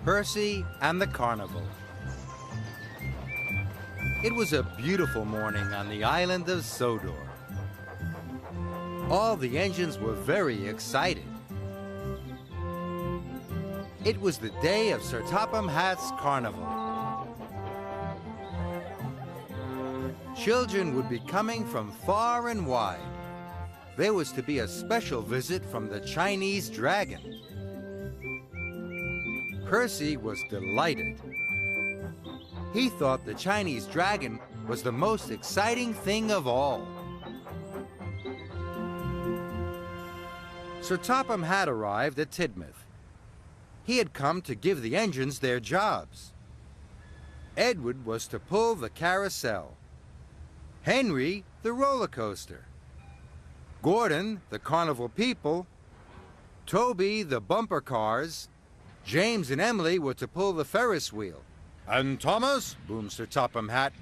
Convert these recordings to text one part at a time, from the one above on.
Percy and the Carnival. It was a beautiful morning on the island of Sodor. All the engines were very excited. It was the day of Sir Topham Hatt's Carnival. Children would be coming from far and wide. There was to be a special visit from the Chinese dragon. Percy was delighted. He thought the Chinese dragon was the most exciting thing of all. Sir Topham Hatt arrived at Tidmouth. He had come to give the engines their jobs. Edward was to pull the carousel. Henry, the roller coaster. Gordon, the carnival people. Toby, the bumper cars. James and Emily were to pull the Ferris wheel. "And Thomas," boomed Sir Topham Hatt,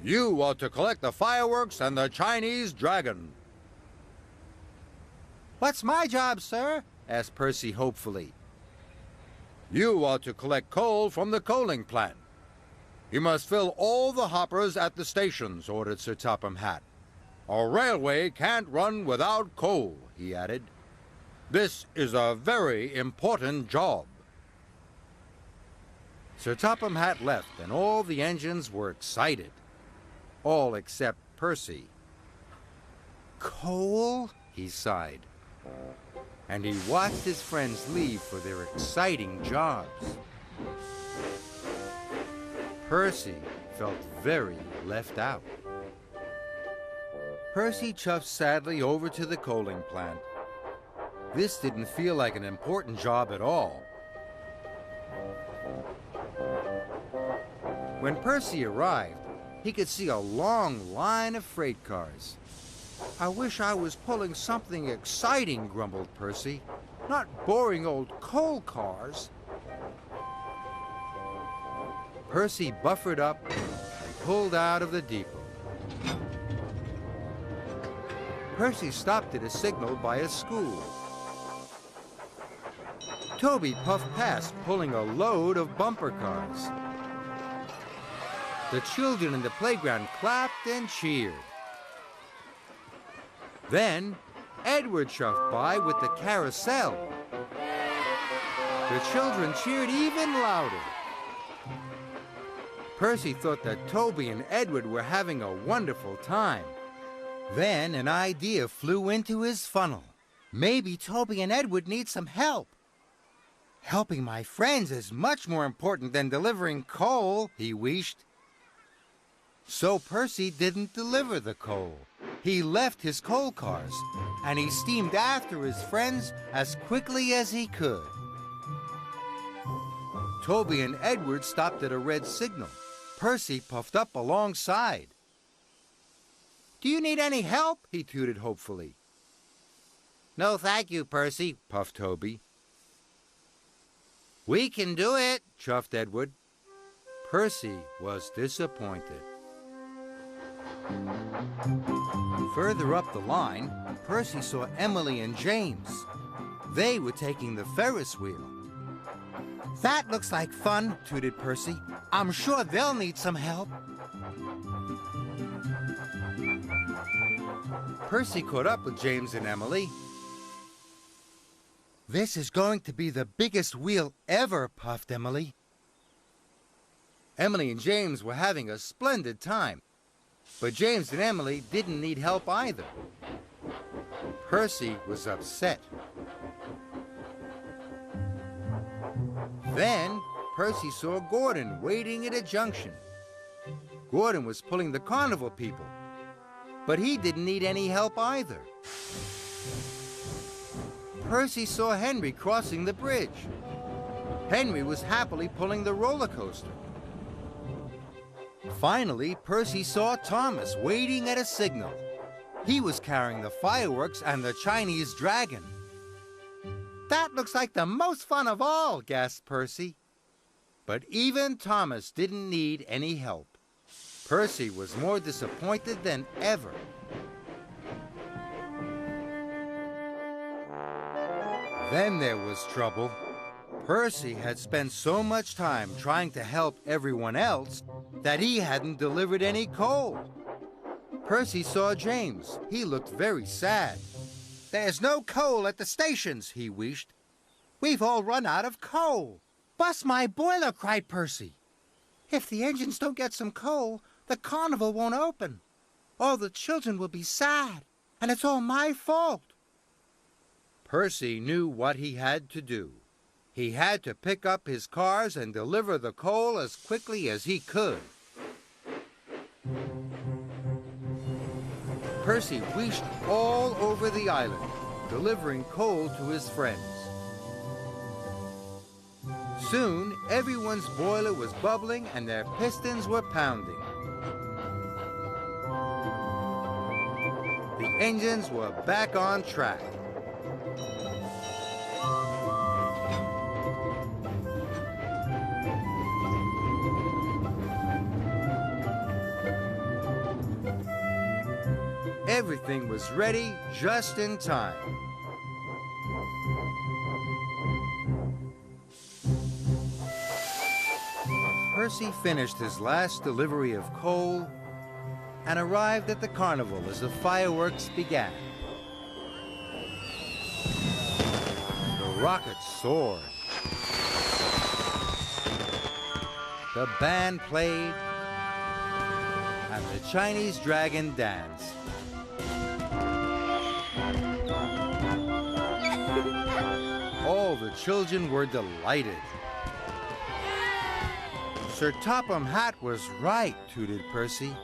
"you are to collect the fireworks and the Chinese dragon." "What's my job, sir?" asked Percy hopefully. "You are to collect coal from the coaling plant. You must fill all the hoppers at the stations," ordered Sir Topham Hatt. "A railway can't run without coal," he added. "This is a very important job." Sir Topham Hatt left, and all the engines were excited. All except Percy. "Coal?" he sighed. And he watched his friends leave for their exciting jobs. Percy felt very left out. Percy chuffed sadly over to the coaling plant. This didn't feel like an important job at all. When Percy arrived, he could see a long line of freight cars. "I wish I was pulling something exciting," grumbled Percy. "Not boring old coal cars." Percy buffered up and pulled out of the depot. Percy stopped at a signal by a school. Toby puffed past, pulling a load of bumper cars. The children in the playground clapped and cheered. Then Edward chuffed by with the carousel. The children cheered even louder. Percy thought that Toby and Edward were having a wonderful time. Then an idea flew into his funnel. Maybe Toby and Edward need some help. "Helping my friends is much more important than delivering coal," he wished. So Percy didn't deliver the coal. He left his coal cars, and he steamed after his friends as quickly as he could. Toby and Edward stopped at a red signal. Percy puffed up alongside. "Do you need any help?" he tooted hopefully. "No, thank you, Percy," puffed Toby. "We can do it," chuffed Edward. Percy was disappointed. Further up the line, Percy saw Emily and James. They were taking the Ferris wheel. "That looks like fun," tooted Percy. "I'm sure they'll need some help." Percy caught up with James and Emily. "This is going to be the biggest wheel ever," puffed Emily. Emily and James were having a splendid time, but James and Emily didn't need help either. Percy was upset. Then Percy saw Gordon waiting at a junction. Gordon was pulling the carnival people, but he didn't need any help either. Percy saw Henry crossing the bridge. Henry was happily pulling the roller coaster. Finally, Percy saw Thomas waiting at a signal. He was carrying the fireworks and the Chinese dragon. "That looks like the most fun of all," gasped Percy. But even Thomas didn't need any help. Percy was more disappointed than ever. Then there was trouble. Percy had spent so much time trying to help everyone else that he hadn't delivered any coal. Percy saw James. He looked very sad. "There's no coal at the stations," he wheezed. "We've all run out of coal." "Bust my boiler," cried Percy. "If the engines don't get some coal, the carnival won't open. All the children will be sad, and it's all my fault." Percy knew what he had to do. He had to pick up his cars and deliver the coal as quickly as he could. Percy wheezed all over the island, delivering coal to his friends. Soon, everyone's boiler was bubbling and their pistons were pounding. The engines were back on track. Everything was ready just in time. Percy finished his last delivery of coal and arrived at the carnival as the fireworks began. The rockets soared. The band played, and the Chinese dragon danced. All the children were delighted. "Sir Topham Hatt was right," tooted Percy.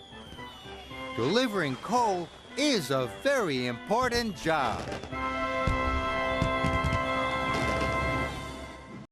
"Delivering coal is a very important job."